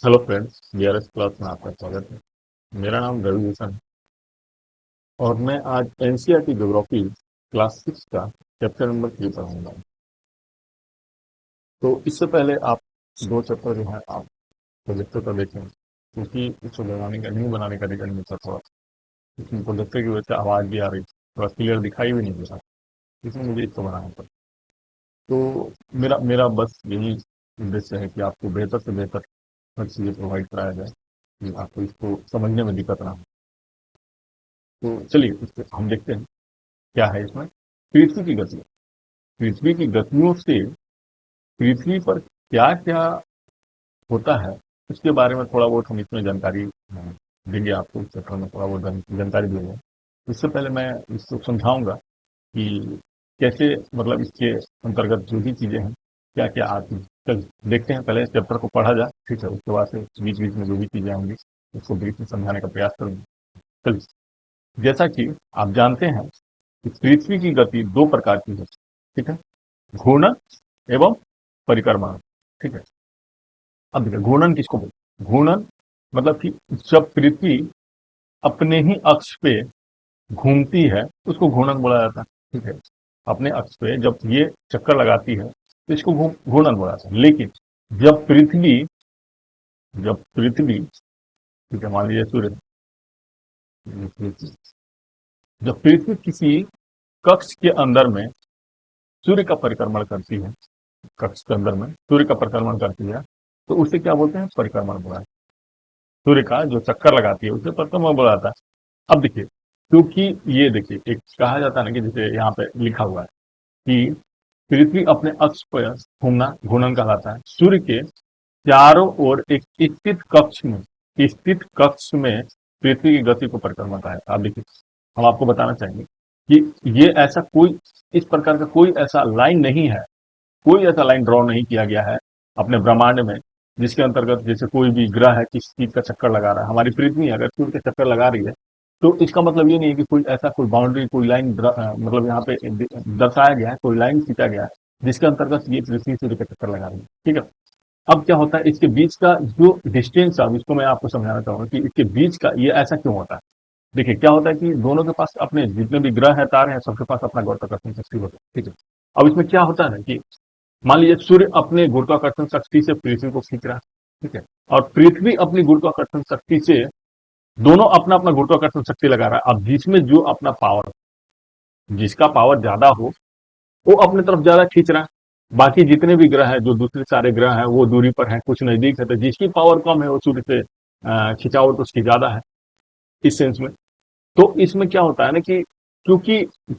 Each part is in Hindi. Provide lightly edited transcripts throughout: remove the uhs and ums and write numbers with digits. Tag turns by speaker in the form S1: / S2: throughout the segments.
S1: हेलो फ्रेंड्स, बीआरएस क्लास में आपका स्वागत है। मेरा नाम रविभूषण है और मैं आज एनसीईआरटी ज्योग्राफी क्लास 6 का चैप्टर नंबर 3 पढ़ाऊंगा। तो इससे पहले आप दो चैप्टर जो है आप प्रोजेक्टर पर देखें, क्योंकि इसको बनाने का नहीं बनाने का रीजन मुझे थोड़ा इसमें प्रोजेक्टर की वजह से आवाज़ भी आ रही, थोड़ा क्लियर दिखाई भी नहीं दे रहा, इसमें मुझे इसको बनाना पड़ा। तो मेरा मेरा बस यही उद्देश्य है कि आपको बेहतर से बेहतर हर चीज़ें प्रोवाइड कराया जाए कि आपको इसको समझने में दिक्कत ना हो। तो चलिए हम देखते हैं क्या है इसमें। पृथ्वी की गति, पृथ्वी की गतियों से पृथ्वी पर क्या क्या होता है उसके बारे में थोड़ा बहुत हम इसमें जानकारी देंगे आपको। इस चैप्टर में थोड़ा बहुत जानकारी देंगे। इससे पहले मैं इसको समझाऊंगा कि कैसे, मतलब इसके अंतर्गत जो भी चीजें हैं क्या क्या आती हैं। चल देखते हैं, पहले इस चैप्टर को पढ़ा जाए, ठीक है। उसके बाद से बीच बीच में जो भी चीजें होंगी उसको ब्रीफ में समझाने का प्रयास करूंगा। चलिए, जैसा कि आप जानते हैं कि पृथ्वी की गति दो प्रकार की है, ठीक है। घूर्णन एवं परिक्रमण, ठीक है। अब देखिए, घूर्णन किसको बोलते हैं? घूर्णन मतलब कि जब पृथ्वी अपने ही अक्ष पे घूमती है उसको घूर्णन बोला जाता है, ठीक है। अपने अक्ष पे जब ये चक्कर लगाती है तो इसको घूर्णन बोला जाता है। लेकिन जब पृथ्वी जब पृथ्वी ठीक है, मान लीजिए सूर्य, जब पृथ्वी किसी कक्ष के अंदर में सूर्य का परिक्रमण करती है, कक्ष के अंदर में सूर्य का परिक्रमण करती है, तो उसे क्या बोलते हैं? परिक्रमण बोला है। सूर्य का जो चक्कर लगाती है उसे परिक्रमण बोला जाता है। अब देखिए, क्योंकि ये देखिए एक कहा जाता है ना कि जैसे यहाँ पे लिखा हुआ है कि पृथ्वी अपने अक्ष पर घूमना घूर्णन कहलाता है। सूर्य के चारों ओर एक स्थित कक्ष में पृथ्वी की गति को परिक्रमण कहा है। आप देखिए, हम आपको बताना चाहेंगे कि ये ऐसा कोई, इस प्रकार का कोई ऐसा लाइन नहीं है, कोई ऐसा लाइन ड्रॉ नहीं किया गया है अपने ब्रह्मांड में जिसके अंतर्गत जैसे कोई भी ग्रह है किस चीज का चक्कर लगा रहा है। हमारी पृथ्वी अगर सूर्य के चक्कर लगा रही है तो इसका मतलब ये नहीं है कि कोई ऐसा कोई बाउंड्री, कोई लाइन मतलब यहाँ पे दर्शाया गया है, कोई लाइन खींचा गया है जिसके अंतर्गत ये पृथ्वी सूर्य का चक्कर लगा रही है, ठीक है। अब क्या होता है, इसके बीच का जो डिस्टेंस है इसको मैं आपको समझाना चाहूंगा कि इसके बीच का ये ऐसा क्यों होता है। देखिए क्या होता है कि दोनों के पास अपने जितने भी ग्रह है, तारे हैं, सबके पास अपना गुरुत्वाकर्षण शक्ति होता है, ठीक है। अब इसमें क्या होता है ना कि मान लीजिए सूर्य अपने गुरुत्वाकर्षण शक्ति से पृथ्वी को खींच रहा है, ठीक है, और पृथ्वी अपनी गुरुत्वाकर्षण शक्ति से, दोनों अपना अपना गुरुत्वाकर्षण शक्ति लगा रहा है। अब जिसमें जो अपना पावर, जिसका पावर ज्यादा हो वो अपने तरफ ज्यादा खींच रहा है। बाकी जितने भी ग्रह हैं, जो दूसरे सारे ग्रह हैं वो दूरी पर हैं, कुछ नजदीक है, तो जिसकी पावर कम है वो सूर्य से खिंचाव तो उसकी ज्यादा है, इस सेंस में। तो इसमें क्या होता है ना कि क्योंकि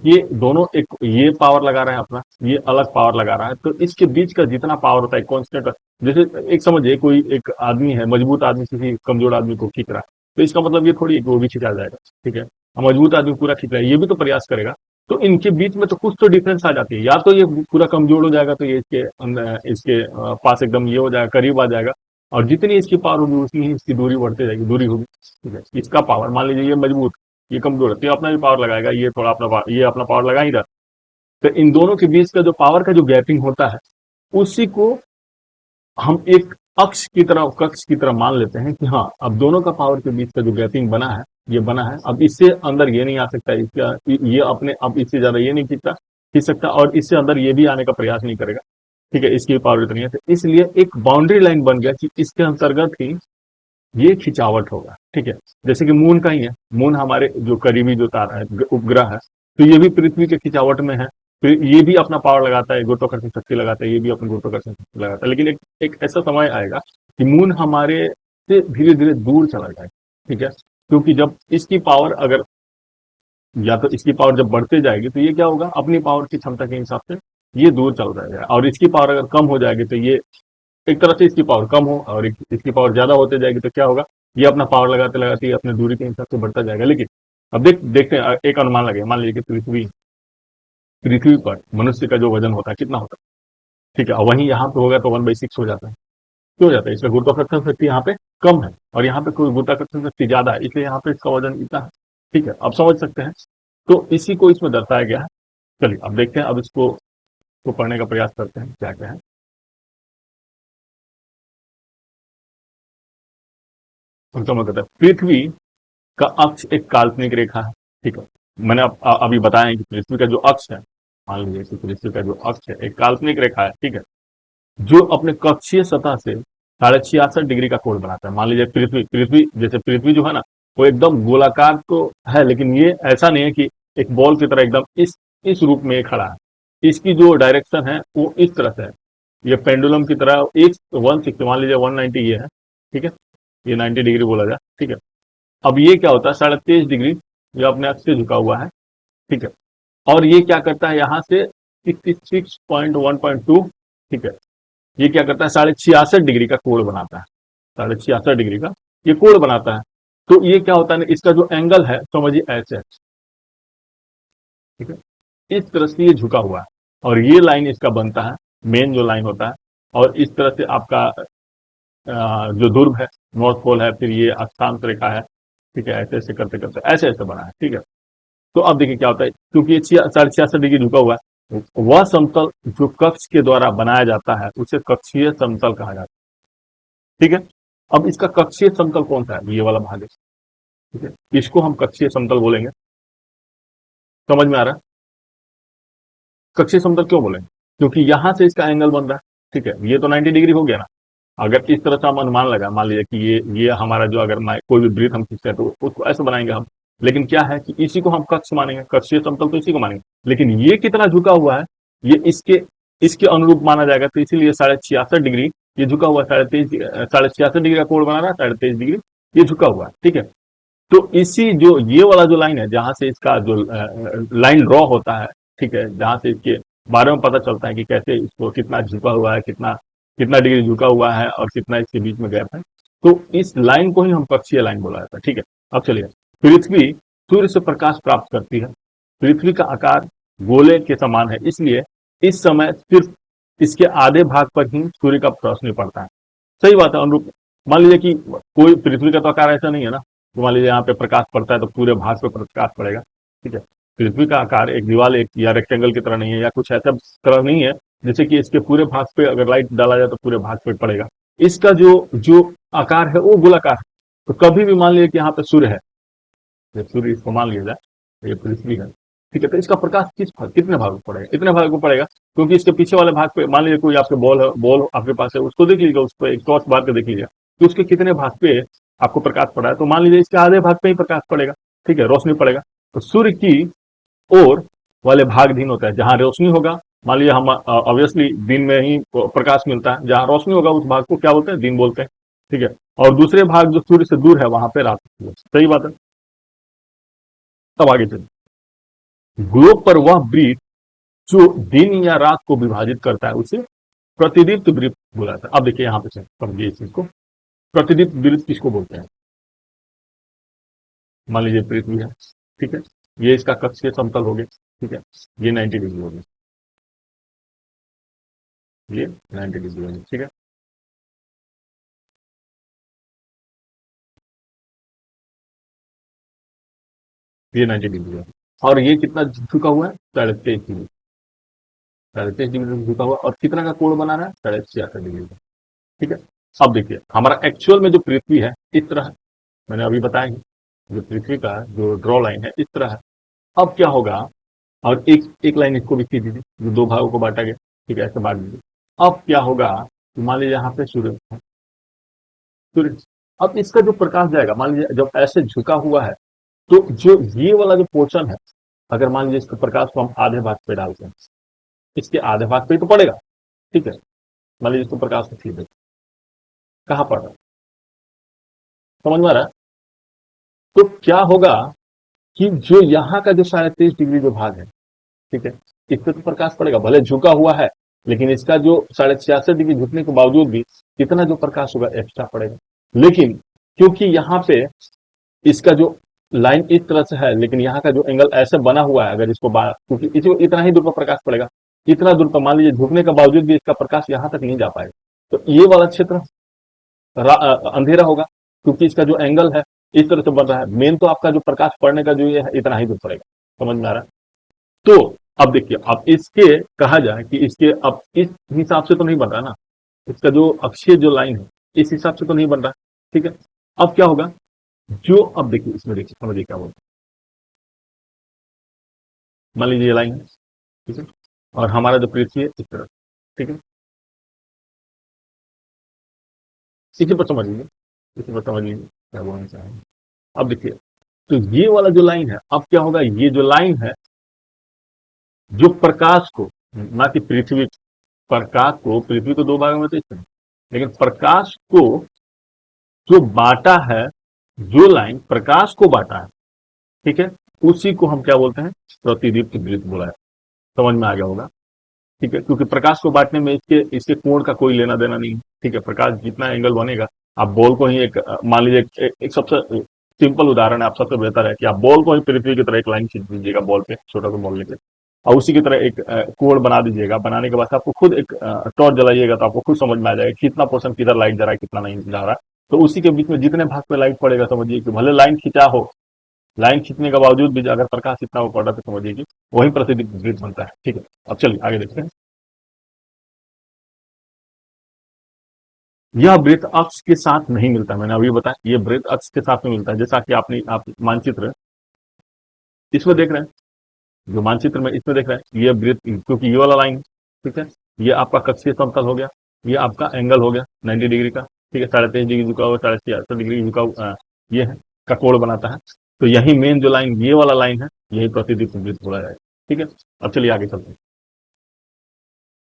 S1: ये दोनों एक ये पावर लगा रहे हैं अपना, ये अलग पावर लगा रहा है, तो इसके बीच का जितना पावर होता है कांस्टेंट। जैसे एक समझिए कोई एक आदमी है, मजबूत आदमी किसी कमजोर आदमी को खींच रहा है, तो इसका मतलब ये थोड़ी है कि वो भी खिंचा जाएगा, ठीक है। मजबूत आदमी पूरा खींच रहा है, ये भी तो प्रयास करेगा। तो इनके बीच में तो कुछ तो डिफरेंस आ जाती है, या तो ये पूरा कमजोर हो जाएगा तो ये इसके पास एकदम ये हो जाएगा, करीब आ जाएगा, और जितनी इसकी पावर होगी उतनी ही इसकी दूरी बढ़ती जाएगी, दूरी होगी, ठीक है। इसका पावर मान लीजिए ये मजबूत, ये कमजोर है, तो ये अपना भी पावर लगाएगा, ये थोड़ा अपना ये अपना पावर लगा ही रहा। तो इन दोनों के बीच का जो पावर का जो गैपिंग होता है उसी को हम एक अक्ष की तरह, कक्ष की तरह मान लेते हैं कि हाँ, अब दोनों का पावर के बीच का जो गैपिंग बना है, ये बना है। अब इससे अंदर ये नहीं आ सकता, इसका ये अपने अब इससे ज्यादा ये नहीं खींच सकता, और इससे अंदर ये भी आने का प्रयास नहीं करेगा, ठीक है। इसकी पावर इतनी है, तो इसलिए एक बाउंड्री लाइन बन गया कि इसके अंतर्गत ही ये खिंचावट होगा, ठीक है। जैसे कि मून का ही है, मून हमारे जो करीबी जो तारा है, उपग्रह है, तो ये भी पृथ्वी के खिंचावट में है। तो ये भी अपना पावर लगाता है, गुरुत्वाकर्षण शक्ति लगाता है, ये भी अपनी गुरुत्वाकर्षण शक्ति लगाता है। लेकिन एक ऐसा समय आएगा कि मून हमारे से धीरे धीरे दूर चला जाएगा, ठीक है। क्योंकि जब इसकी पावर अगर, या तो इसकी पावर जब बढ़ते जाएगी तो ये क्या होगा, अपनी पावर की क्षमता के हिसाब से ये दूर चल जाएगा, और इसकी पावर अगर कम हो जाएगी तो ये एक तरह से इसकी पावर कम हो, और इसकी पावर ज्यादा होते जाएगी तो क्या होगा, ये अपना पावर लगाते लगाते अपने दूरी के हिसाब से बढ़ता जाएगा। लेकिन अब देखते हैं, एक अनुमान लगे, मान लीजिए कि पृथ्वी पृथ्वी पर मनुष्य का जो वजन होता है कितना होता है, ठीक है, और वहीं यहाँ पे होगा तो 1/6 हो जाता है। क्यों हो जाता है? इसका गुरुत्वाकर्षण शक्ति यहाँ पे कम है और यहाँ पे कोई गुरुत्वाकर्षण शक्ति ज्यादा है, इसलिए यहाँ पे इसका वजन इतना है, ठीक है। अब समझ सकते हैं, तो इसी को इसमें दर्शाया गया है। चलिए अब देखते हैं, अब इसको को पढ़ने का प्रयास करते हैं क्या क्या है। परिक्रमण करता है। पृथ्वी का अक्ष एक काल्पनिक रेखा है, ठीक है। मैंने अभी बताया कि पृथ्वी का जो अक्ष है, मान लीजिए कि पृथ्वी का जो अक्ष है एक काल्पनिक रेखा है, ठीक है, जो अपने कक्षीय सतह से 66.5 डिग्री का कोण बनाता है। मान लीजिए पृथ्वी पृथ्वी जैसे पृथ्वी जो है ना, वो एकदम गोलाकार तो है, लेकिन ये ऐसा नहीं है कि एक बॉल की तरह एकदम इस रूप में ये खड़ा है। इसकी जो डायरेक्शन है वो इस तरह से है, ये पेंडुलम की तरह एक 160, मान लीजिए 190 ये है, ठीक है, ये 90 डिग्री बोला जाए, ठीक है। अब ये क्या होता है, 23.5 डिग्री ये अपने अक्ष से झुका हुआ है, ठीक है। और ये क्या करता है, यहाँ से 66.1.2, ठीक है, ये क्या करता है, 66.5 डिग्री का कोण बनाता है, 66.5 डिग्री का ये कोण बनाता है। तो ये क्या होता है ना, इसका जो एंगल है समझिए एच है, ठीक है, इस तरह से ये झुका हुआ है और ये लाइन इसका बनता है, मेन जो लाइन होता है। और इस तरह से आपका जो ध्रुव है, नॉर्थ पोल है, फिर ये अक्षांश रेखा है, ठीक है, ऐसे ऐसे करते करते ऐसे ऐसे बना है, ठीक है। तो अब देखिए क्या होता है, क्योंकि ये 66.5 डिग्री झुका हुआ है, वह समतल जो कक्ष के द्वारा बनाया जाता है उसे कक्षीय समतल कहा जाता है, ठीक है। अब इसका कक्षीय समतल कौन सा है, ये वाला भाग है, ठीक है, इसको हम कक्षीय समतल बोलेंगे। समझ में आ रहा है, कक्षीय समतल क्यों बोलेंगे, क्योंकि यहां से इसका एंगल बन रहा है, ठीक है, ये तो 90 डिग्री हो गया ना। अगर इस तरह से हम अनुमान लगा, मान लीजिए कि ये हमारा जो अगर कोई भी वृत्त हम खींचते हैं तो उसको ऐसे बनाएंगे हम, लेकिन क्या है कि इसी को हम कक्ष मानेंगे, कक्षीय समतल तो इसी को मानेंगे। लेकिन ये कितना झुका हुआ है, ये इसके इसके अनुरूप माना जाएगा, तो इसीलिए 66.5 डिग्री ये झुका हुआ है, 66.5 डिग्री का कोण बना रहा है, 23.5 डिग्री ये झुका हुआ है, ठीक है। तो इसी जो ये वाला जो लाइन है, जहां से इसका जो लाइन ड्रॉ होता है, ठीक है, जहां से इसके बारे में पता चलता है कि कैसे इसको कितना झुका हुआ है, कितना कितना डिग्री झुका हुआ है और कितना इसके बीच में गैप है, तो इस लाइन को ही हम कक्षीय लाइन बोला जाता है, ठीक है। अब चलिए, पृथ्वी सूर्य से प्रकाश प्राप्त करती है। पृथ्वी का आकार गोले के समान है, इसलिए इस समय सिर्फ इसके आधे भाग पर ही सूर्य का रोशनी पड़ता है। सही बात है, अनुरूप। मान लीजिए कि कोई पृथ्वी का तो आकार ऐसा नहीं है ना, तो मान लीजिए यहाँ पे प्रकाश पड़ता है तो पूरे भाग पे प्रकाश पड़ेगा, ठीक है। पृथ्वी का आकार एक दीवार एक या रेक्टेंगल की तरह नहीं है, या कुछ ऐसा तरह नहीं है जैसे कि इसके पूरे भाग पे अगर लाइट डाला जाए तो पूरे भाग पे पड़ेगा। इसका जो जो आकार है वो गोलाकार है। तो कभी भी मान लीजिए कि यहाँ पे सूर्य है, जब सूर्य इसको मान लिया जाए तो ये पृथ्वी है, ठीक है, तो इसका प्रकाश कितने भाग को पड़ेगा, इतने भाग को पड़ेगा, क्योंकि इसके पीछे वाले भाग पे मान लीजिए कोई आपके बॉल आपके पास है, उसको देख लीजिएगा, उस पर एक टॉर्च मार के देख लीजिएगा कि उसके कितने भाग पे आपको प्रकाश पड़ा है। तो मान लीजिए इसके आधे भाग पे ही प्रकाश पड़ेगा, ठीक है, रोशनी पड़ेगा। तो सूर्य की ओर वाले भाग दिन होता है, जहां रोशनी होगा, मान लीजिए हम ऑब्वियसली दिन में ही प्रकाश मिलता है, जहां रोशनी होगा उस भाग को क्या बोलते हैं, दिन बोलते हैं, ठीक है। और दूसरे भाग जो सूर्य से दूर है वहां पे रात होती है। सही बात है। तब आगे चलिए, ग्लोब पर वह वृत्त जो दिन या रात को विभाजित करता है उसे प्रतिदीप्त वृत्त बोला जाता है। अब देखिए यहाँ पे समझिए इस चीज को, प्रतिदीप्त वृत्त किसको बोलते हैं। मान लीजिए पृथ्वी है, ठीक है, ये इसका कक्षीय समतल हो गया, ठीक है, ये 90 डिग्री हो गया, ये 90 डिग्री हो गया, ठीक है। ये 90 डिग्री है और ये कितना झुका हुआ है, 23.5 डिग्री, 23.5 डिग्री झुका हुआ, और कितना का कोण बना रहा है, 66.5 डिग्री का, ठीक है। अब देखिए हमारा एक्चुअल में जो पृथ्वी है इस तरह है, मैंने अभी बताया कि जो पृथ्वी का जो ड्रॉ लाइन है इस तरह है। अब क्या होगा, और एक एक लाइन इसको भी खींच दीजिए, जो दो भागों को बांटा गया, ठीक है, ऐसे बांट दीजिए। अब क्या होगा, मान लीजिए यहाँ पे सूर्य है, सूर्य, अब इसका जो प्रकाश जाएगा, मान लीजिए जब ऐसे झुका हुआ है, तो जो ये वाला जो पोर्शन है, अगर मान लीजिए इसके प्रकाश को हम आधे भाग पे डालते हैं, इसके आधे भाग पे ही तो पड़ेगा, ठीक है। मान लीजिए इसको प्रकाश को खींच देते, कहाँ पड़ रहा है, समझ में आ रहा है। तो क्या होगा कि जो यहाँ का जो 23.5 डिग्री जो भाग है, ठीक है, इस पे तो प्रकाश पड़ेगा, भले झुका हुआ है, लेकिन इसका जो 66.5 डिग्री झुकने के बावजूद भी कितना जो प्रकाश होगा एक्स्ट्रा पड़ेगा। लेकिन क्योंकि यहाँ पे इसका जो लाइन इस तरह से है, लेकिन यहाँ का जो एंगल ऐसे बना हुआ है, अगर इसको क्योंकि इसको इतना ही दूर पर प्रकाश पड़ेगा, इतना दूर पर मान लीजिए झुकने के बावजूद भी इसका प्रकाश यहाँ तक नहीं जा पाएगा, तो ये वाला क्षेत्र अंधेरा होगा, क्योंकि इसका जो एंगल है इस तरह से बन रहा है। मेन तो आपका जो प्रकाश पड़ने का जो ये है इतना ही दूर पड़ेगा, समझ में आ रहा है। तो अब देखिए, अब इसके कहा जाए कि इसके अब इस हिसाब से तो नहीं बन रहा ना, इसका जो अक्षीय जो लाइन है इस हिसाब से तो नहीं बन रहा, ठीक है। अब क्या होगा, जो अब देखिए इसमें देखिए समझिए क्या बोलते हैं। मान लीजिए ये लाइन है, ठीक है, और हमारा जो पृथ्वी है इस तरफ, ठीक है, इसी पर समझ लीजिए, इसी पर समझ लीजिए क्या बोलना चाहेंगे। अब देखिए, तो ये वाला जो लाइन है, अब क्या होगा, ये जो लाइन है जो प्रकाश को, ना कि पृथ्वी, प्रकाश को, पृथ्वी को दो भागों में तो इसमें, लेकिन प्रकाश को जो बांटा है, जो लाइन प्रकाश को बांटा है, ठीक है, उसी को हम क्या बोलते हैं, प्रतिदीप्त वृत्त बोला है। समझ में आ गया होगा, ठीक है, क्योंकि प्रकाश को बांटने में इसके इसके कोण का कोई लेना देना नहीं है, ठीक है, प्रकाश जितना एंगल बनेगा, आप बॉल को ही एक मान लीजिए एक सबसे सिंपल उदाहरण है, आप सबसे बेहतर है कि आप बॉल को ही पृथ्वी की तरह एक लाइन खींच दीजिएगा बॉल पे, छोटा सा बॉल लेके, और उसी की तरह एक कोण बना दीजिएगा। बनाने के बाद आपको खुद एक टॉर्च जलाइएगा तो आपको खुद समझ में आ जाएगा कितना पोर्शन किधर लाइट जा रहा है, कितना नहीं जा रहा है। तो उसी के बीच में जितने भाग पे लाइट पड़ेगा, समझिए कि भले लाइन खींचा हो, लाइन खींचने के बावजूद भी अगर प्रकाश इतना वो पड़ा तो समझिए कि वही प्रतिदीप्त वृत्त बनता है। ठीक है, अब चलिए आगे देखते हैं। यह वृत्त अक्ष के साथ नहीं मिलता, मैंने अभी बताया ये वृत्त अक्ष के साथ में मिलता है। जैसा कि आप मानचित्र इसमें देख रहे हैं, जो मानचित्र में इसमें देख रहे हैं, ये वृत्त, क्योंकि ये वाला लाइन, ठीक है, ये आपका कक्षीय समतल हो गया, ये आपका एंगल हो गया 90 डिग्री का, ठीक है, 23.5 डिग्री झुका हुआ, 68 डिग्री झुका हुआ, ये है का कोण बनाता है। तो यही मेन जो लाइन, ये वाला लाइन है, यही प्रतिदीप्त वृत्त बोला जाएगा। ठीक है, अब चलिए आगे चलते हैं।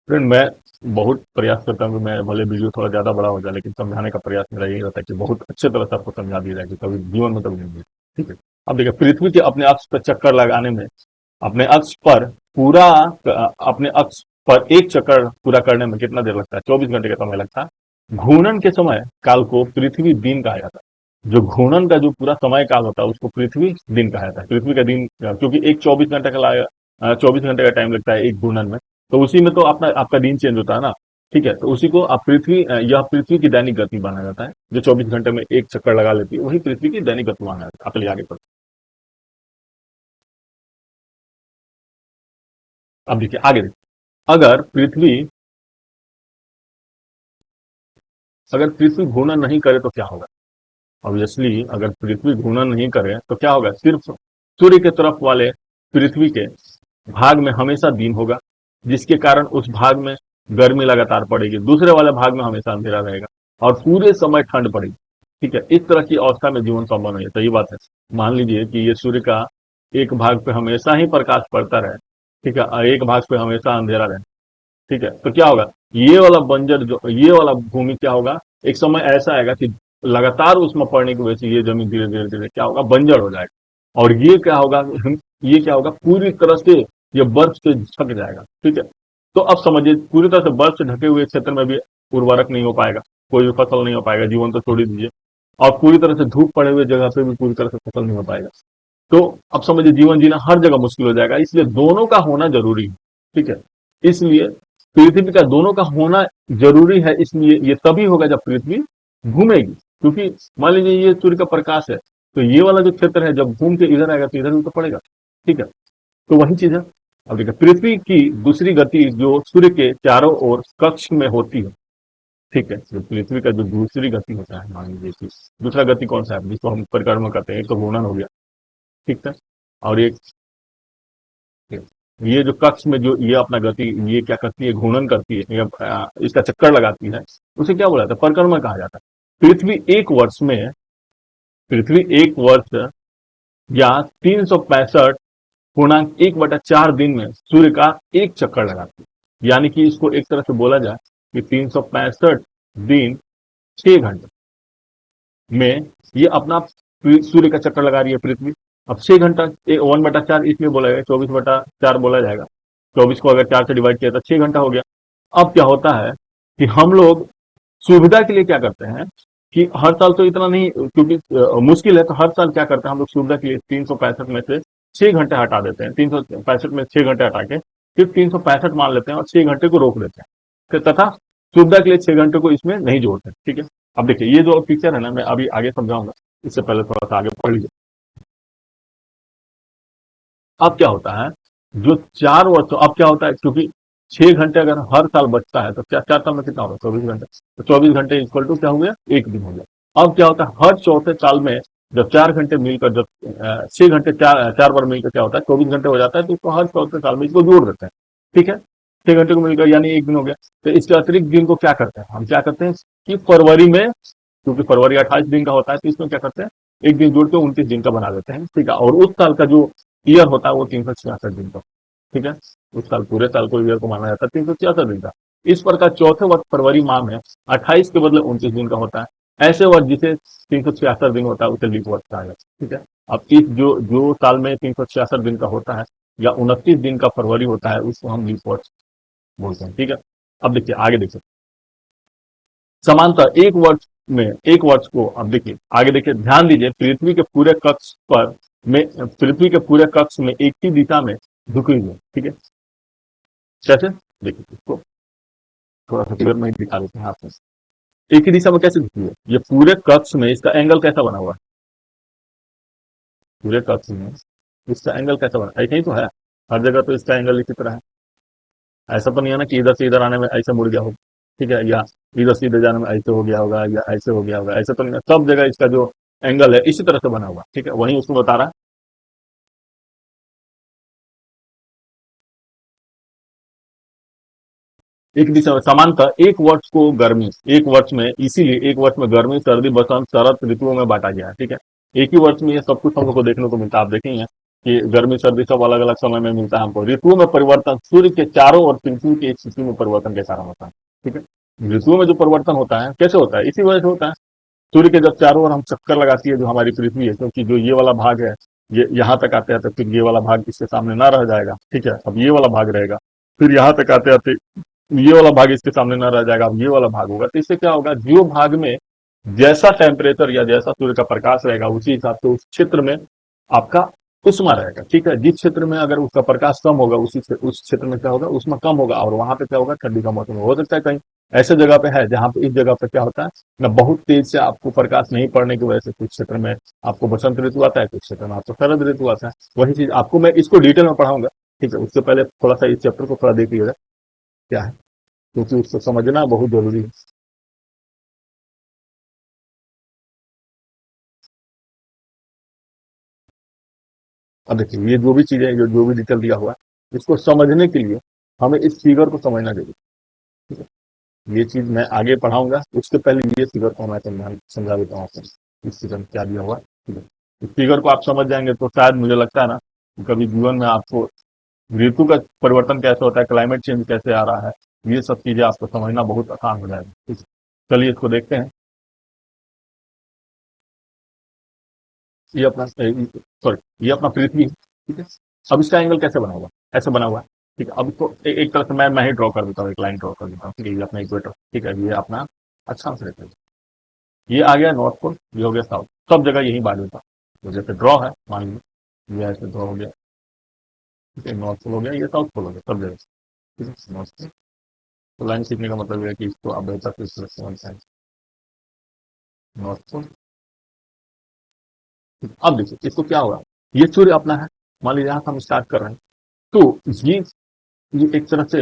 S1: फ्रेंड, मैं बहुत प्रयास करता हूँ कि मैं भले वीडियो थोड़ा ज्यादा बड़ा हो जाए, लेकिन समझाने का प्रयास मेरा यही रहता है कि बहुत अच्छे तरह से आपको समझा दिया जाए कि कभी जीवन में कभी नहीं। ठीक है, अब देखिए, पृथ्वी के अपने अक्ष पर चक्कर लगाने में, अपने अक्ष पर पूरा, अपने अक्ष पर एक चक्कर पूरा करने में कितना देर लगता है, 24 घंटे का समय लगता है। घूर्णन के समय काल को पृथ्वी दिन कहा जाता है। जो घूर्णन का जो पूरा समय काल होता है उसको पृथ्वी दिन कहा जाता है। पृथ्वी का दिन, क्योंकि एक 24 घंटे का 24 घंटे का टाइम लगता है एक घूर्णन में, तो उसी में तो अपना आपका दिन चेंज होता है ना। ठीक है, तो उसी को आप यह पृथ्वी की दैनिक गति माना जाता है। जो 24 घंटे में एक चक्कर लगा लेती है वही पृथ्वी की दैनिक गति माना जाता है। आप चलिए आगे बढ़ते हैं। अब देखिए आगे देखिए, अगर पृथ्वी घूर्णन नहीं करे तो क्या होगा। ऑब्वियसली अगर पृथ्वी घूर्णन नहीं करे तो क्या होगा, सिर्फ सूर्य के तरफ वाले पृथ्वी के भाग में हमेशा दिन होगा, जिसके कारण उस भाग में गर्मी लगातार पड़ेगी, दूसरे वाले भाग में हमेशा अंधेरा रहेगा और पूरे समय ठंड पड़ेगी। ठीक है, इस तरह की अवस्था में जीवन संभव नहीं है। सही बात है, मान लीजिए कि ये सूर्य का एक भाग पे हमेशा ही प्रकाश पड़ता रहे, ठीक है, और एक भाग पे हमेशा अंधेरा रहे, ठीक है, तो क्या होगा, ये वाला बंजर, जो ये वाला भूमि क्या होगा, एक समय ऐसा आएगा कि लगातार उसमें पड़ने की वजह से ये जमीन धीरे धीरे धीरे क्या होगा, बंजर हो जाएगा। और ये क्या होगा, पूरी तरह से ये बर्फ से ढक जाएगा। ठीक है, तो अब समझिए पूरी तरह से बर्फ से ढके हुए क्षेत्र में भी उर्वरक नहीं हो पाएगा, कोई भी फसल नहीं हो पाएगा, जीवन तो छोड़ ही दीजिए, और पूरी तरह से धूप पड़े हुए जगह पे भी पूरी तरह से फसल नहीं हो पाएगा। तो अब समझिए जीवन जीना हर जगह मुश्किल हो जाएगा, इसलिए दोनों का होना जरूरी है। ठीक है, इसलिए पृथ्वी का दोनों का होना जरूरी है, इसलिए ये तभी होगा जब पृथ्वी घूमेगी। क्योंकि मान लीजिए ये सूर्य का प्रकाश है, तो ये वाला जो क्षेत्र है जब घूम के इधर आएगा तो इधर भी तो पड़ेगा। ठीक है, तो वही चीज है। अब देखिए, पृथ्वी की दूसरी गति जो सूर्य के चारों ओर कक्ष में होती है, ठीक है, तो पृथ्वी का जो दूसरी गति होता है, मान लीजिए कि दूसरा गति कौन सा है जिसको हम परिक्रमा करते हैं, एक तो घूर्णन हो गया, ठीक है, और एक ये जो कक्ष में जो ये अपना गति ये क्या करती है, घूर्णन करती है, इसका चक्कर लगाती है, उसे क्या बोला जाता है, परिक्रमा कहा जाता है। पृथ्वी एक वर्ष या 365.1/4 दिन में सूर्य का एक चक्कर लगाती है। यानी कि इसको एक तरह से बोला जाए कि 365 दिन 6 घंटे में ये अपना सूर्य का चक्कर लगा रही है पृथ्वी। अब 6 घंटा 1/4 इसलिए बोला जाएगा, 24/4 बोला जाएगा। 24 को अगर 4 से डिवाइड किया तो 6 घंटा हो गया। अब क्या होता है कि हम लोग सुविधा के लिए क्या करते हैं कि हर साल तो इतना नहीं, क्योंकि मुश्किल है, तो हर साल क्या करते हैं हम लोग सुविधा के लिए 365 में से 6 घंटे हटा देते हैं। 365 में 6 घंटे हटा के फिर 365 मान लेते हैं और 6 घंटे को रोक देते हैं, तथा सुविधा के लिए 6 घंटे को इसमें नहीं जोड़ते। ठीक है, अब देखिए ये जो पिक्चर है ना, मैं अभी आगे समझाऊंगा, इससे पहले थोड़ा सा आगे पढ़ लीजिए। अब क्या होता है, जो 4 वर्ष, अब क्या होता है, क्योंकि 6 घंटे अगर हर साल बचता है तो क्या 4 साल में कितना होगा, 24 घंटे, तो 24 घंटे इक्वल टू क्या हो गया, एक दिन हो गया। अब क्या होता है, हर चौथे साल में जब 4 घंटे मिलकर, जब 6 घंटे चार चार बार मिलकर क्या होता है 24 घंटे हो जाता है, तो इसको हर चौथे साल में इसको जोड़ देते हैं। ठीक है, 6 घंटे को मिलकर यानी एक दिन हो गया। तो इसके अतिरिक्त दिन को क्या करते हैं, हम क्या करते हैं कि फरवरी में, क्योंकि फरवरी 28 दिन का होता है, तो इसमें क्या करते हैं एक दिन जोड़ के 29 दिन का बना देते हैं। ठीक है, और उस साल का जो ईयर होता है वो 366 दिन का। ठीक है, उस साल पूरे साल को ईयर को माना जाता है 366 दिन का। इस प्रकार चौथे वर्ष फरवरी माह में 28 के बदले 29 दिन का होता है। ऐसे वर्ष जिसे 366 दिन होता है उसे लीप वर्ष कहा जाता है। ठीक है, अब इस जो जो साल में 366 दिन का होता है या 29 दिन का फरवरी होता है, उसको हम लीप वर्ष बोलते हैं। ठीक है, अब देखिए आगे देखिए, समांतर एक वर्ष को, अब देखिए आगे देखिए, ध्यान दीजिए, पृथ्वी के पूरे कक्ष पर में, पृथ्वी के पूरे कक्ष में एक ही दिशा में झुकी हुई है। ठीक है, कैसे, देखिए इसको थोड़ा सा क्लियर में दिखा देते हैं आपको। एक ही दिशा में कैसे झुकी है, ये पूरे कक्ष में इसका एंगल कैसा बना हुआ है, पूरे कक्ष में इसका एंगल कैसा बना, ऐसे ही तो है, हर जगह तो इसका एंगल इसी तरह है। ऐसा तो नहीं है ना कि इधर से इधर आने में ऐसे मुड़ गया होगा। ठीक है, या इधर से इधर जाने में ऐसे हो गया होगा या ऐसे हो गया होगा, ऐसा तो नहीं है, सब जगह इसका जो एंगल है इसी तरह से बना हुआ। ठीक है, वही उसको बता रहा है। एक दिशा में समांतर एक वर्ष में, इसीलिए एक वर्ष में गर्मी, सर्दी, बसंत, शरद ऋतुओं में बांटा गया है। ठीक है, एक ही वर्ष में ये सब कुछ हम लोग को देखने को मिलता है। आप देखेंगे कि गर्मी सर्दी सब अलग अलग समय में मिलता है हमको। ऋतुओं में परिवर्तन सूर्य के चारों और पृथ्वी की स्थिति में परिवर्तन के कारण होता है। ठीक है, ऋतुओं में जो परिवर्तन होता है कैसे होता है, इसी वजह से होता है। सूर्य के जब चारों ओर हम चक्कर लगाती है जो हमारी पृथ्वी है, क्योंकि जो ये वाला भाग है, ये यहाँ तक आते आते फिर ये वाला भाग इसके सामने ना रह जाएगा। ठीक है, अब ये वाला भाग रहेगा, फिर यहाँ तक आते आते ये वाला भाग इसके सामने ना रह जाएगा, अब ये वाला भाग होगा। तो इससे क्या होगा, जो भाग में जैसा टेम्परेचर या जैसा सूर्य का प्रकाश रहेगा उसी हिसाब से उस क्षेत्र में आपका उष्मा रहेगा। ठीक है, जिस क्षेत्र में अगर उसका प्रकाश कम होगा उस क्षेत्र में क्या होगा, उष्मा कम होगा, और वहां पे क्या होगा, ठंडी का मौसम हो सकता है। कहीं ऐसे जगह पे है जहां पे, इस जगह पे क्या होता है ना, बहुत तेज से आपको प्रकाश नहीं पड़ने की वजह से कुछ क्षेत्र में आपको बसंत ऋतु आता है, कुछ क्षेत्र में आपको शरद ऋतु आता है। वही चीज आपको मैं इसको डिटेल में पढ़ाऊंगा। ठीक है, उससे पहले थोड़ा सा इस चैप्टर को थोड़ा देख लीजिएगा क्या है, क्योंकि उसको समझना बहुत जरूरी है। अब देखिए, ये जो भी चीजें, जो भी डिटेल दिया हुआ है, इसको समझने के लिए हमें इस फिगर को समझना जरूरी है। ठीक है, ये चीज मैं आगे पढ़ाऊंगा, उसके पहले ये फिगर को मैं समझा देता हूँ आपको, इस फिगर में क्या दिया हुआ है। ठीक है, इस फिगर को आप समझ जाएंगे तो शायद मुझे लगता है ना कि कभी जीवन में आपको ऋतु का परिवर्तन कैसे होता है, क्लाइमेट चेंज कैसे आ रहा है, ये सब चीजें आपको समझना बहुत आसान हो जाएगा। ठीक है, चलिए इसको देखते हैं। ये अपना, सॉरी, ये अपना पृथ्वी है। ठीक है, अब इसका एंगल कैसे बना हुआ, ऐसे बना हुआ है। ठीक है, अब इसको एक तरह से मैं ही ड्रॉ कर देता हूँ, एक लाइन ड्रॉ कर देता हूँ। ठीक है, ये अपना इक्वेटर। ठीक है, ये अपना अच्छा से रहता है। ये आ गया नॉर्थ पोल, ये हो गया साउथ, सब जगह यही बात होता है। तो जैसे ड्रॉ है, मान लीजिए ये ऐसे ड्रॉ हो गया। ठीक है, नॉर्थ पोल हो गया, ये साउथ पोल हो गया, सब जगह। ठीक है, नॉर्थ पोल। तो लाइन सीखने का मतलब ये है कि इसको आप बेहतर से इस तरह से समझ पाएंगे। North pole. अब देखिए इसको क्या होगा, ये सूर्य अपना है, मान लीजिए यहाँ से हम स्टार्ट कर रहे हैं, तो ये एक तरह से,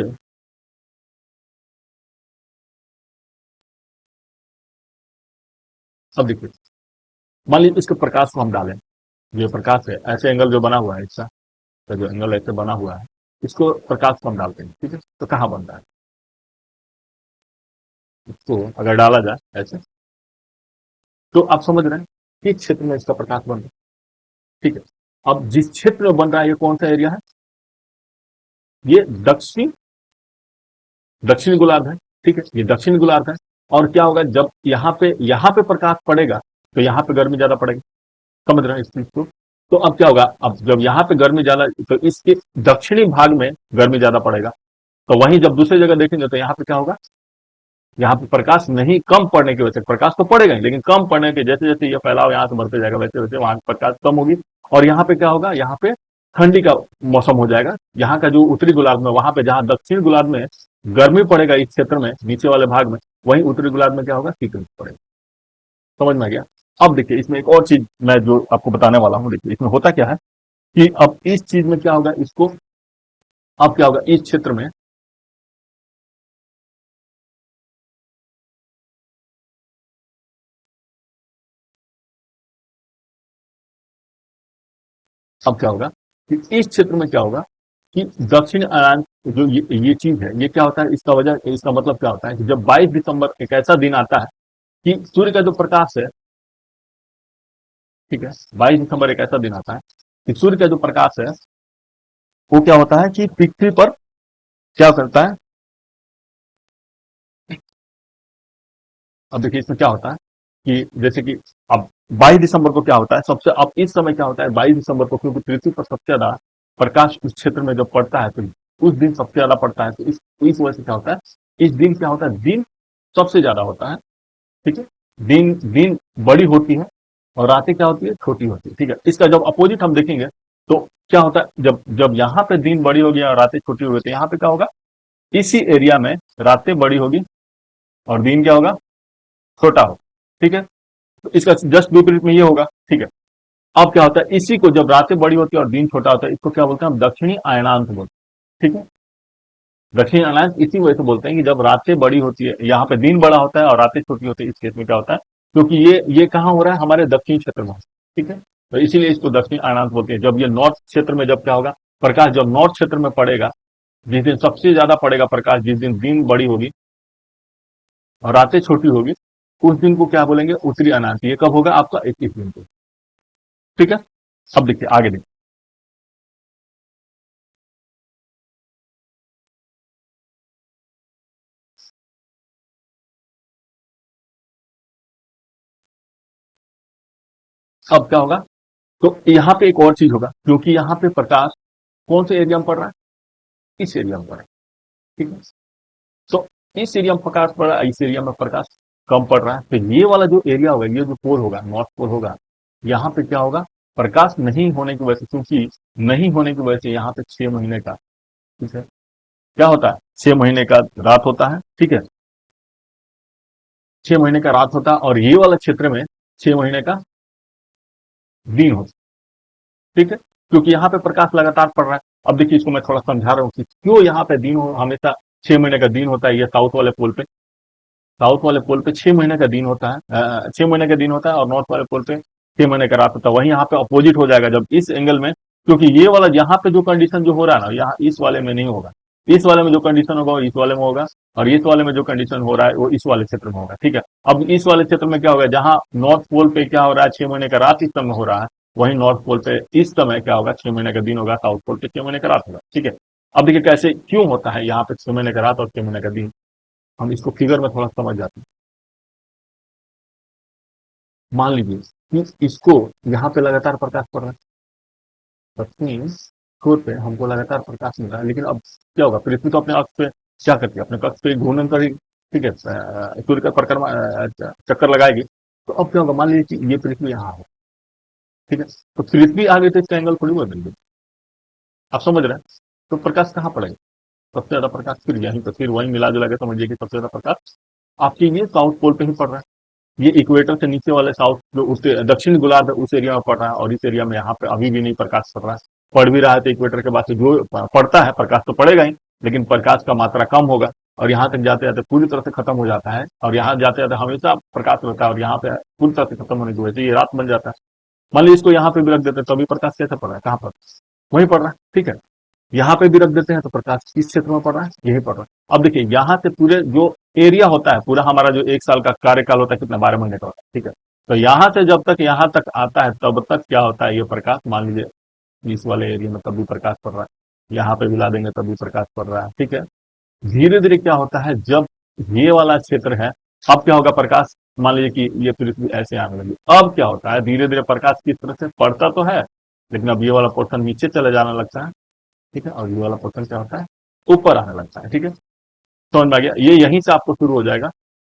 S1: अब देखिए मान लीजिए इसके प्रकाश को हम डालें, ये प्रकाश है, ऐसे एंगल जो बना हुआ है इसका, तो जो एंगल ऐसे बना हुआ है, इसको प्रकाश को हम डालते हैं। ठीक है, तो कहाँ बनता है, इसको अगर डाला जाए ऐसे, तो आप समझ रहे हैं किस क्षेत्र में इसका प्रकाश बन रहा है। ठीक है, अब जिस क्षेत्र में बन रहा है, ये कौन सा एरिया है, ये दक्षिण गोलार्ध है। ठीक है, ये दक्षिण गोलार्ध है। और क्या होगा, जब यहाँ पे प्रकाश पड़ेगा तो यहाँ पे गर्मी ज्यादा पड़ेगी। समझ रहे हैं इस चीज को। तो अब क्या होगा, अब जब यहाँ पे गर्मी ज्यादा, तो इसके दक्षिणी भाग में गर्मी ज्यादा पड़ेगा। तो वहीं जब दूसरी जगह देखेंगे तो यहाँ पे क्या होगा, यहाँ पे प्रकाश नहीं, कम पड़ने की वजह से, प्रकाश तो पड़ेगा ही, लेकिन कम पड़ने के, जैसे जैसे ये फैलाव यहाँ से बढ़ते जाएगा वैसे वैसे वहां प्रकाश कम होगी। और यहाँ पे क्या होगा, यहाँ पे ठंडी का मौसम हो जाएगा। यहाँ का जो उत्तरी गोलार्ध में, वहां पे जहाँ दक्षिण गोलार्ध में गर्मी पड़ेगा इस क्षेत्र में, नीचे वाले भाग में, वहीं उत्तरी गोलार्ध में क्या होगा, शीतल पड़ेगा। समझ में आ गया। अब देखिए इसमें एक और चीज मैं जो आपको बताने वाला हूँ, देखिए इसमें होता क्या है कि अब इस चीज में क्या होगा, इसको, अब क्या होगा इस क्षेत्र में, अब क्या होगा कि इस क्षेत्र में क्या होगा कि दक्षिण अयान जो ये चीज है, ये क्या होता है, इसका वजह, इसका मतलब क्या होता है कि जब 22 दिसंबर एक ऐसा दिन आता है कि सूर्य का जो प्रकाश है, ठीक है, 22 दिसंबर एक ऐसा दिन आता है कि सूर्य का जो प्रकाश है वो क्या होता है कि पृथ्वी पर क्या करता है। अब देखिए इसमें क्या होता है कि जैसे कि अब 22 दिसंबर को क्या होता है सबसे, अब इस समय क्या होता है 22 दिसंबर को, क्योंकि पृथ्वी पर सबसे ज्यादा प्रकाश उस क्षेत्र में जब पड़ता है तो उस दिन सबसे ज्यादा पड़ता है, तो इस वजह से क्या होता है, इस दिन क्या होता है, दिन सबसे ज्यादा होता है, ठीक है, दिन दिन बड़ी होती है और रातें क्या होती है, छोटी होती है, ठीक है। इसका जब अपोजिट हम देखेंगे तो क्या होता है, जब जब यहाँ पे दिन बड़ी होगी और रातें छोटी होगी तो यहाँ पे क्या होगा, इसी एरिया में रातें बड़ी होगी और दिन क्या होगा, छोटा हो, ठीक है। तो इसका जस्ट विपरीत में ये होगा, ठीक है। अब क्या होता है, इसी को जब रातें बड़ी होती है और दिन छोटा होता है, इसको क्या बोलते हैं हम, दक्षिणी अयनांश बोलते हैं, ठीक है। दक्षिणी अयनांश इसी वजह से बोलते हैं कि जब रातें बड़ी होती है, यहाँ पे दिन बड़ा होता है और रातें छोटी होती है, इस केस में क्या होता है, क्योंकि ये कहाँ हो रहा है, हमारे दक्षिण क्षेत्र में, ठीक है, तो इसीलिए इसको दक्षिणी अयनांश बोलते हैं। जब ये नॉर्थ क्षेत्र में जब क्या होगा, प्रकाश जब नॉर्थ क्षेत्र में पड़ेगा, जिस दिन सबसे ज्यादा पड़ेगा प्रकाश, जिस दिन दिन बड़ी होगी और रातें छोटी होगी, उस दिन को क्या बोलेंगे, उत्तरी अयनांश। ये कब होगा आपका, 21 दिन को, ठीक है। अब देखिए आगे देखिए, अब क्या होगा, तो यहाँ पे एक और चीज होगा, क्योंकि यहाँ पे प्रकाश कौन से एरिया में पड़ रहा है, इस एरिया में पड़ रहा है, ठीक है। तो इस एरिया में प्रकाश पड़ रहा है, इस एरिया में प्रकाश कम पड़ रहा है, तो ये वाला जो एरिया होगा, ये जो पोल होगा, नॉर्थ पोल होगा, यहाँ पे क्या होगा, प्रकाश नहीं होने की वजह से, क्योंकि नहीं होने की वजह से यहाँ पे 6 महीने का, ठीक है, क्या होता है, 6 महीने का रात होता है, ठीक है, 6 महीने का रात होता है, और ये वाला क्षेत्र में 6 महीने का दिन होता है, ठीक है, क्योंकि यहाँ पे प्रकाश लगातार पड़ रहा है। अब देखिए इसको मैं थोड़ा समझा रहा हूँ कि क्यों यहाँ पे दिन हमेशा 6 महीने का दिन होता है, ये साउथ वाले पोल पे, साउथ वाले पोल पे 6 महीने का दिन होता है, 6 महीने का दिन होता है, और नॉर्थ वाले पोल पे 6 महीने का रात होता है। वहीं यहाँ पे अपोजिट हो जाएगा जब इस एंगल में, क्योंकि ये वाला यहाँ पे जो कंडीशन जो हो रहा है ना, यहाँ इस वाले में नहीं होगा, इस वाले में जो कंडीशन होगा वो इस वाले में होगा, और इस वाले में जो कंडीशन हो रहा है वो इस वाले क्षेत्र में होगा, ठीक है। अब इस वाले क्षेत्र में क्या होगा, जहां नॉर्थ पोल पे क्या हो रहा है, 6 महीने का रात इस समय हो रहा है, वहीं नॉर्थ पोल पे इस समय क्या होगा, 6 महीने का दिन होगा, साउथ पोल पे 6 महीने का रात होगा, ठीक है। अब देखिए कैसे क्यों होता है यहाँ पे 6 महीने का रात और 6 महीने का दिन, हम इसको फिगर में थोड़ा समझ जाते हैं। मान लीजिए कि इसको यहाँ पे लगातार प्रकाश पड़ रहा है, पश्चिमी छोर पे हमको लगातार प्रकाश मिल रहा है, लेकिन अब क्या होगा, पृथ्वी तो अपने अक्ष पे क्या करती है, अपने कक्ष पे घूर्णन करेगी, ठीक है, सूर्य का परिक्रमा चक्कर लगाएगी। तो अब क्या होगा, मान लीजिए कि ये पृथ्वी यहाँ है, ठीक है, तो पृथ्वी आ गई तो इसका एंगल थोड़ी बदल गई, आप समझ रहे हैं। तो प्रकाश कहाँ पड़ेगा, सबसे ज्यादा प्रकाश फिर यहीं पर, फिर वहीं मिला जुला के समझिए कि सबसे ज्यादा प्रकाश आपके ये साउथ पोल पे ही पड़ रहा है। ये इक्वेटर से नीचे वाले साउथ जो उसके दक्षिण गोलार्ध है उस एरिया में पड़ रहा है, और इस एरिया में यहाँ पे अभी भी नहीं प्रकाश पड़ रहा है। पड़ भी रहा है तो इक्वेटर के बाद से जो पड़ता है प्रकाश तो पड़ेगा ही, लेकिन प्रकाश का मात्रा कम होगा, और यहाँ तक जाते जाते पूरी तरह से खत्म हो जाता है, और यहाँ जाते जाते हमेशा प्रकाश रहता है, और यहाँ पे पूरी तरह से खत्म होने की वजह से ये रात बन जाता है। मान लीजिए इसको यहाँ पे भी रख देते हैं तो अभी प्रकाश कैसे पड़ रहा है, कहाँ पर, वहीं पड़ रहा है, ठीक है। यहाँ पे भी रख देते हैं तो प्रकाश किस क्षेत्र में पड़ रहा है, यही पड़ रहा है। अब देखिए यहाँ से पूरे जो एरिया होता है, पूरा हमारा जो एक साल का कार्यकाल होता है कितना, 12 महीने का होता है, ठीक है। तो यहाँ से जब तक यहाँ तक आता है तब तक क्या होता है, ये प्रकाश मान लीजिए इस वाले एरिया में तब भी प्रकाश पड़ रहा है, यहाँ पे मिला देंगे तब भी प्रकाश पड़ रहा है, ठीक है। धीरे धीरे क्या होता है, जब ये वाला क्षेत्र है, अब क्या होगा, प्रकाश मान लीजिए कि ये पृथ्वी ऐसे आने लगी, अब क्या होता है, धीरे धीरे प्रकाश किस तरह से पड़ता तो है, लेकिन अब ये वाला पोर्शन नीचे चले जाने लगता है, ठीक है, और ये वाला पोर्शन क्या होता है, ऊपर आने लगता है, ठीक है। समझ में आ गया, ये यहीं से आपको शुरू हो जाएगा,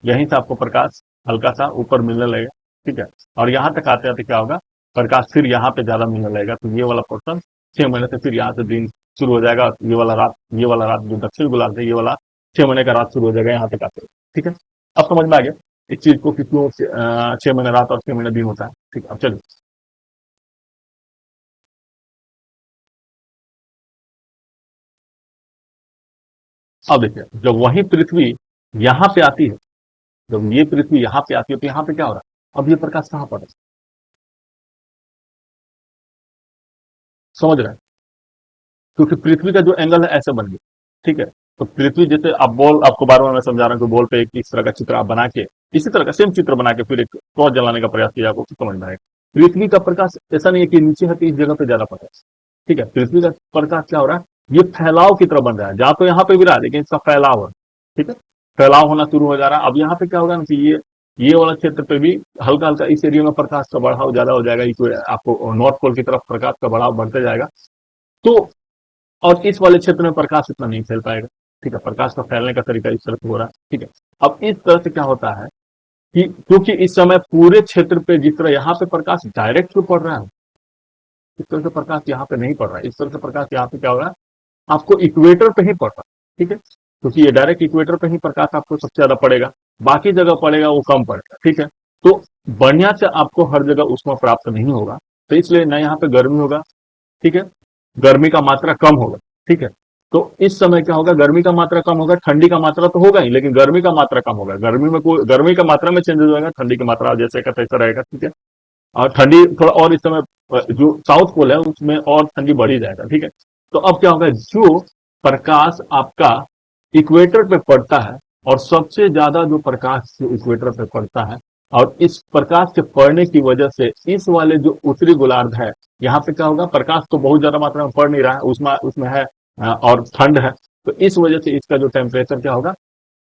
S1: यहीं से आपको प्रकाश हल्का सा ऊपर मिलने लगेगा, ठीक है, और यहाँ तक आते आते क्या होगा, प्रकाश फिर यहाँ पे ज्यादा मिलने लगेगा, तो ये वाला पोर्शन 6 महीने से फिर यहाँ से दिन शुरू हो जाएगा, ये वाला रात जो दक्षिण गोलार्ध है, ये वाला 6 महीने का रात शुरू हो जाएगा यहाँ तक आते, ठीक है। अब समझ में आ गया इस चीज को कि क्यों 6 महीने रात और 6 महीने दिन होता है, ठीक है। अब चलिए अब देखिए, जब वही पृथ्वी यहाँ पे आती है, जब ये पृथ्वी यहाँ पे आती है तो यहाँ पे क्या हो रहा है, अब ये प्रकाश कहाँ पड़ रहा है, समझ रहे हैं? क्योंकि पृथ्वी का जो एंगल है ऐसे बन गया, ठीक है। तो पृथ्वी जैसे आप बॉल, आपको बार बार मैं समझा रहा हूँ कि बॉल पे एक इस तरह का चित्र आप बना के, इसी तरह का सेम चित्र बना के फिर एक टॉर्च जलाने का प्रयास किया, आपको समझ में आएगा। पृथ्वी का प्रकाश ऐसा नहीं है कि नीचे है तो इस जगह पे ज्यादा पड़ रहा है, ठीक है। पृथ्वी का प्रकाश क्या हो रहा है, ये फैलाव की तरह बन रहा है, जहां तो यहाँ पे भी रहा है लेकिन इसका फैलाव है, ठीक है। फैलाव होना शुरू हो जा रहा है। अब यहाँ पे क्या होगा ना कि ये वाला क्षेत्र पे भी हल्का हल्का इस एरिया में प्रकाश का बढ़ाव ज्यादा हो जाएगा, आपको नॉर्थ पोल की तरफ प्रकाश का बढ़ाव बढ़ते जाएगा। तो और इस वाले क्षेत्र में प्रकाश इतना नहीं फैल पाएगा, ठीक है। प्रकाश का फैलने का तरीका इस तरह से हो रहा है, ठीक है। अब इस तरह से क्या होता है कि क्योंकि इस समय पूरे क्षेत्र पे जिस तरह यहाँ पे प्रकाश डायरेक्ट क्यों पड़ रहा है, इस तरह से प्रकाश यहाँ पे नहीं पड़ रहा है। इस तरह से प्रकाश यहाँ पे क्या हो रहा है, आपको इक्वेटर पे ही पड़ रहा है, ठीक है। क्योंकि ये डायरेक्ट इक्वेटर पे ही प्रकाश आपको सबसे ज्यादा पड़ेगा, बाकी जगह पड़ेगा वो कम पड़ेगा, ठीक है। तो बढ़िया से आपको हर जगह उष्मा प्राप्त नहीं होगा, तो इसलिए ना यहाँ पे गर्मी होगा, ठीक है, गर्मी का मात्रा कम होगा, ठीक है। तो इस समय क्या होगा, गर्मी का मात्रा कम होगा, ठंडी का मात्रा तो होगा ही लेकिन गर्मी का मात्रा कम होगा। गर्मी का मात्रा में चेंजेस होगा, ठंडी की मात्रा जैसे का तैसा रहेगा, ठीक है। और ठंडी थोड़ा और इस समय जो साउथ पोल है उसमें और ठंडी बढ़ी जाएगा, ठीक है। तो अब क्या होगा, जो प्रकाश आपका इक्वेटर पे पड़ता है और सबसे ज्यादा जो प्रकाश इक्वेटर पे पड़ता है, और इस प्रकाश के पड़ने की वजह से इस वाले जो उत्तरी गोलार्ध है, यहाँ पे क्या होगा, प्रकाश तो बहुत ज्यादा मात्रा में पड़ नहीं रहा है, उसमें है और ठंड है। तो इस वजह से इसका जो टेम्परेचर क्या होगा,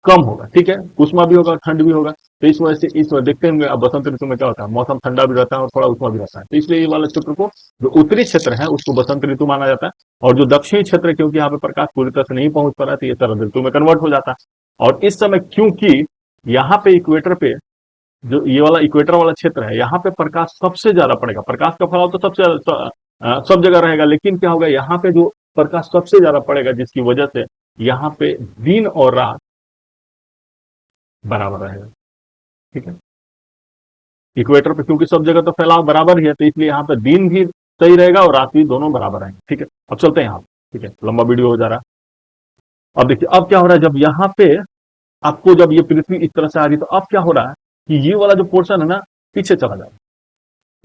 S1: कम होगा, ठीक है। उष्मा भी होगा, ठंड भी होगा। तो इस वजह से इस वजह देखते होंगे अब बसंत ऋतु में क्या होता है, मौसम ठंडा भी रहता है और थोड़ा उष्मा भी रहता है। तो इसलिए ये वाला क्षेत्र को, जो उत्तरी क्षेत्र है उसको बसंत ऋतु माना जाता है, और जो दक्षिणी क्षेत्र है क्योंकि यहाँ पे प्रकाश पूरी तरह से नहीं पहुंच पा रहा है तो ये शरद ऋतु में कन्वर्ट हो जाता है। और इस समय क्योंकि यहाँ पे इक्वेटर पे, जो ये वाला इक्वेटर वाला क्षेत्र है, यहाँ पे प्रकाश सबसे ज्यादा पड़ेगा। प्रकाश का फैलाव तो सबसे सब जगह रहेगा, लेकिन क्या होगा, यहाँ पे जो प्रकाश सबसे ज्यादा पड़ेगा जिसकी वजह से यहाँ पे दिन और रात बराबर रहेगा, ठीक है। इक्वेटर पे क्योंकि सब जगह तो फैलाव बराबर ही है, तो इसलिए यहाँ पे दिन भी सही रहेगा और रात भी, दोनों बराबर रहेंगे, ठीक है। अब चलते हैं यहाँ, ठीक है, लंबा वीडियो हो जा रहा है। अब देखिए अब क्या हो रहा है, जब यहाँ पे आपको, जब ये पृथ्वी इस तरह से आ रही है, तो अब क्या हो रहा है कि ये वाला जो पोर्शन है ना पीछे चला जा रहा है,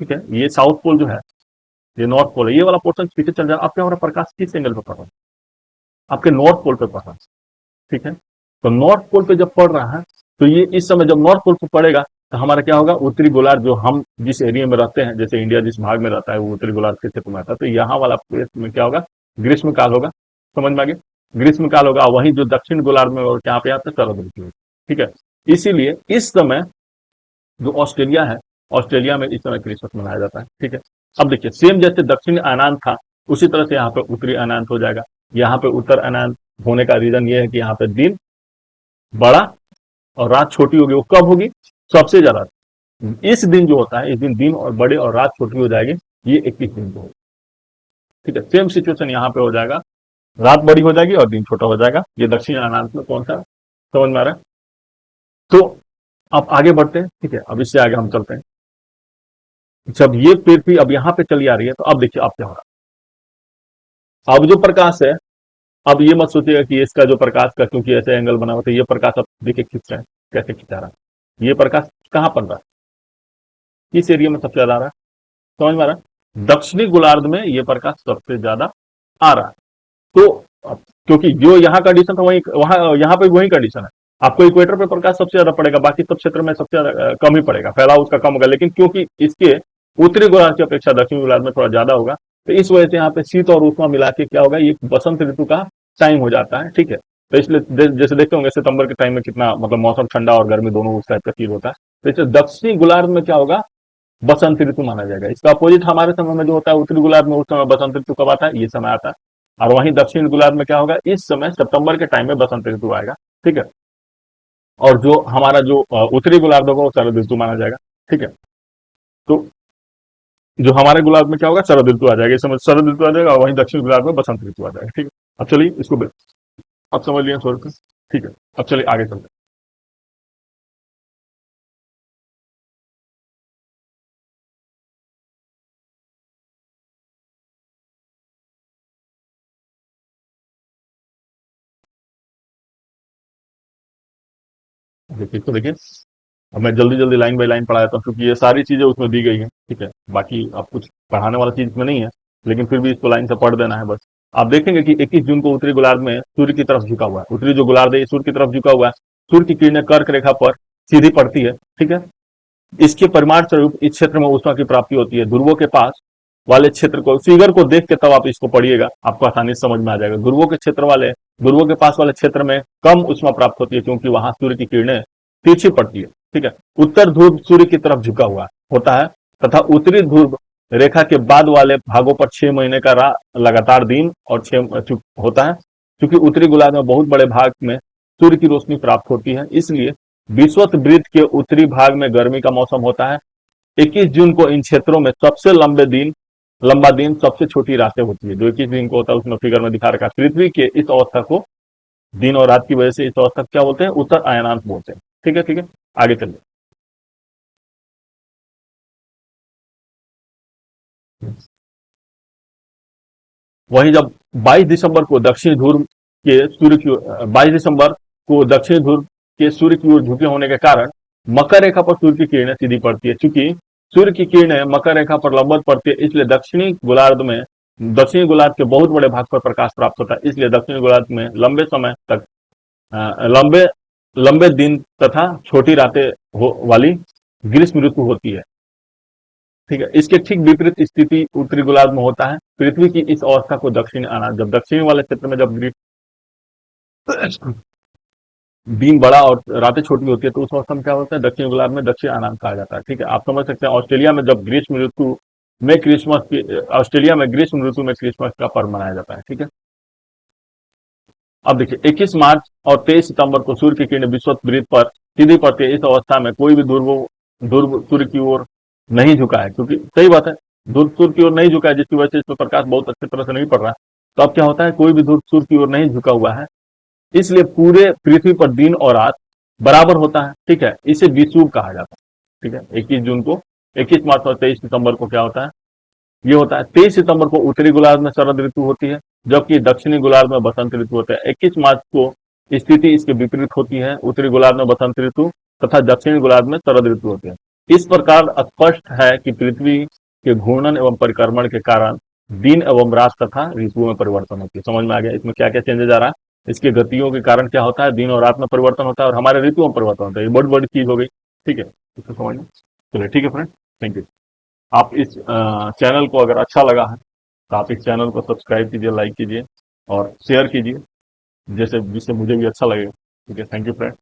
S1: ठीक है। ये साउथ पोल जो है, ये नॉर्थ पोल है, ये वाला पोर्शन पीछे चल जा रहा है। अब क्या हो रहा है, प्रकाश किस एंगल पे पड़ रहा है, आपके नॉर्थ पोल पे पड़ रहा है, ठीक है। तो नॉर्थ पोल पे जब पड़ रहा है, तो ये इस समय जब नॉर्थ पोल पे पड़ेगा तो हमारा क्या होगा, उत्तरी गोलार्ध, जो हम जिस एरिया में रहते हैं, जैसे इंडिया जिस भाग में रहता है वो उत्तरी गोलार्ध के क्षेत्र में आता है, तो यहाँ वाला प्लेस में क्या होगा, ग्रीष्म काल होगा। समझ में आ गया, ग्रीष्म काल होगा। वहीं जो दक्षिण गोलार्ध में, और क्या पे आता है, शरद ऋतु, ठीक है। इसीलिए इस समय जो ऑस्ट्रेलिया है, ऑस्ट्रेलिया में इस समय क्रिसमस मनाया जाता है, ठीक है। अब देखिए सेम जैसे दक्षिण अनांत था उसी तरह से यहाँ पे उत्तरी अनांत हो जाएगा। यहाँ पे उत्तर अनांत होने का रीजन ये है कि यहाँ पे दिन बड़ा और रात छोटी होगी। वो कब होगी, सबसे ज्यादा इस दिन जो होता है, इस दिन दिन और बड़े और रात छोटी हो जाएगी, ये 21 दिन को होगी, ठीक है। सेम सिचुएशन यहाँ पे हो जाएगा, रात बड़ी हो जाएगी और दिन छोटा हो जाएगा। ये दक्षिण अनांत में कौन सा, समझ में आ रहा है? तो अब आगे बढ़ते हैं, ठीक है। अब इससे आगे हम चलते हैं। जब ये पृथ्वी अब यहाँ पे चली आ रही है, तो अब देखिए अब क्या हो रहा है। अब जो प्रकाश है, अब ये मत सोचिएगा कि इसका जो प्रकाश का क्योंकि ऐसे एंगल बना हुआ था, ये प्रकाश अब देखिए खींच रहा है, कैसे खिंचा रहा है। ये प्रकाश कहाँ पर रहा है, किस एरिया में सबसे ज्यादा आ रहा है, समझ में आ रहा है? दक्षिणी गोलार्ध में ये प्रकाश सबसे ज्यादा आ रहा है। तो क्योंकि जो यहाँ कंडीशन था वही वहां, यहाँ पे वही कंडीशन है। आपको इक्वेटर पे प्रकाश सबसे ज्यादा पड़ेगा, बाकी सब क्षेत्र में सबसे ज्यादा कम ही पड़ेगा, फैलाव उसका कम होगा। लेकिन क्योंकि इसके उत्तरी गोलार्ध की अपेक्षा दक्षिणी गोलार्ध में थोड़ा ज्यादा होगा, तो इस वजह से यहाँ पे शीत और उष्मा मिला के क्या होगा, ये बसंत ऋतु का टाइम हो जाता है, ठीक है। तो इसलिए जैसे देखते होंगे सितंबर के टाइम में कितना मतलब मौसम ठंडा और गर्मी दोनों उस टाइप का फील होता है। तो इसलिए दक्षिणी गोलार्ध में क्या होगा, बसंत ऋतु माना जाएगा। इसका अपोजिट हमारे समय में जो होता है उत्तरी गोलार्ध में, उस समय बसंत ऋतु कब आता है, ये समय आता है। और वहीं दक्षिण गोलार्ध में क्या होगा, इस समय सितंबर के टाइम में बसंत ऋतु आएगा, ठीक है। और जो हमारा जो उत्तरी गोलार्ध होगा वो शरद ऋतु माना जाएगा, ठीक है। तो जो हमारे गोलार्ध में क्या होगा, शरद ऋतु आ जाएगा, इस समय शरद ऋतु आ जाएगा, और वहीं दक्षिण गोलार्ध में बसंत ऋतु आ जाएगा, ठीक है। अब चलिए इसको अब समझ लिया थोड़ा सा, ठीक है। अब चलिए आगे चलते हैं। देखिए तो देखिए, अब मैं जल्दी जल्दी लाइन बाय लाइन पढ़ा देता हूँ क्योंकि ये सारी चीजें उसमें दी गई हैं, ठीक है। बाकी अब कुछ पढ़ाने वाला चीज इसमें नहीं है। लेकिन फिर भी इसको लाइन से पढ़ देना है बस। आप देखेंगे कि 21 जून को उत्तरी गोलार्ध में सूर्य की तरफ झुका हुआ है, उत्तरी जो गोलार्ध है ये सूर्य की तरफ झुका हुआ है, सूर्य की किरणें कर्क रेखा पर सीधी पड़ती है, ठीक है। इसके परिमाण स्वरूप इस क्षेत्र में ऊष्मा की प्राप्ति होती है। ध्रुवों के पास वाले क्षेत्र को, फिगर को देख के तब आप इसको पढ़िएगा, आपको आसानी से समझ में आ जाएगा। ध्रुवों के पास वाले क्षेत्र में कम ऊष्मा प्राप्त होती है क्योंकि वहां सूर्य की किरणें तिरछी पड़ती है, ठीक है। उत्तर ध्रुव सूर्य की तरफ झुका हुआ होता है तथा उत्तरी ध्रुव रेखा के बाद वाले भागों पर 6 महीने का लगातार दिन और 6 होता है। क्योंकि उत्तरी गोलार्ध में बहुत बड़े भाग में सूर्य की रोशनी प्राप्त होती है, इसलिए विषुवत वृत्त के उत्तरी भाग में गर्मी का मौसम होता है। 21 जून को इन क्षेत्रों में सबसे लंबा दिन, सबसे छोटी रातें होती है। जो 21 दिन को होता है उसमें फिगर में दिखा रखा है। पृथ्वी के इस अवस्था को दिन और रात की वजह से इस अवस्था को क्या बोलते हैं? उत्तर अयनांश बोलते हैं, ठीक है, ठीक है। आगे चलिए। वहीं जब 22 दिसंबर को दक्षिणी ध्रुव के सूर्य की 22 दिसंबर को दक्षिणी ध्रुव के सूर्य की ओर झुके होने के कारण मकर रेखा पर सूर्य की किरणें सीधी पड़ती है। चूंकि सूर्य की किरणें मकर रेखा पर लंबवत पड़ती है, इसलिए दक्षिणी गोलार्ध के बहुत बड़े भाग पर प्रकाश प्राप्त होता है। इसलिए दक्षिणी गोलार्ध में लंबे समय तक लंबे लंबे दिन तथा छोटी रातें वाली ग्रीष्म ऋतु होती है, ठीक है। इसके ठीक विपरीत स्थिति उत्तरी गोलार्ध में होता है। पृथ्वी की इस अवस्था को दक्षिणी अनाज, जब दक्षिणी वाले क्षेत्र में जब दिन बड़ा और रातें छोटी होती है तो उस अवस्था में क्या होता है? दक्षिण गोलार्ध में दक्षिण अनाज कहा जाता है, ठीक है। आप समझ सकते हैं ऑस्ट्रेलिया में जब ग्रीष्म ऋतु में ऑस्ट्रेलिया में ग्रीष्म ऋतु में क्रिसमस का पर्व मनाया जाता है, ठीक है। अब देखिए 21 मार्च और 23 सितंबर को सूर्य की किरणें विषुवत वृत्त पर सीधी पड़ती है। इस अवस्था में कोई भी ध्रुव सूर्य की ओर नहीं झुका है, क्योंकि सही बात है, ध्रुव सूर्य की ओर नहीं झुका है, जिसकी वजह से इसमें प्रकाश बहुत अच्छी तरह से नहीं पड़ रहा है। तो अब क्या होता है? कोई भी ध्रुव सूर्य की ओर नहीं झुका हुआ है, इसलिए पूरे पृथ्वी पर दिन और रात बराबर होता है, ठीक है। इसे विषुव कहा जाता है, ठीक है। 21 मार्च और 23 सितंबर को क्या होता है? ये होता है। 23 सितंबर को उत्तरी गोलार्ध में शरद ऋतु होती है, जबकि दक्षिणी गोलार्ध में बसंत ऋतु होता है। 21 मार्च को स्थिति इसके विपरीत होती है, उत्तरी गोलार्ध में बसंत ऋतु तथा दक्षिणी गोलार्ध में शरद ऋतु होती है। इस प्रकार स्पष्ट है कि पृथ्वी के घूर्णन एवं परिक्रमण के कारण दिन एवं रात तथा ऋतुओं में परिवर्तन होती है। समझ में आ गया इसमें क्या क्या चेंजेस आ रहा है? इसके गतियों के कारण क्या होता है? दिन और रात में परिवर्तन होता है और हमारे ऋतुओं में परिवर्तन होता है। ये बहुत बड़ी चीज हो गई, ठीक है। इसको समझ में चलिए, ठीक है फ्रेंड, थैंक यू। आप इस चैनल को अगर अच्छा लगा है तो आप इस चैनल को सब्सक्राइब कीजिए, लाइक कीजिए और शेयर कीजिए, जैसे जिससे मुझे भी अच्छा लगेगा, ठीक है। Thank you friend.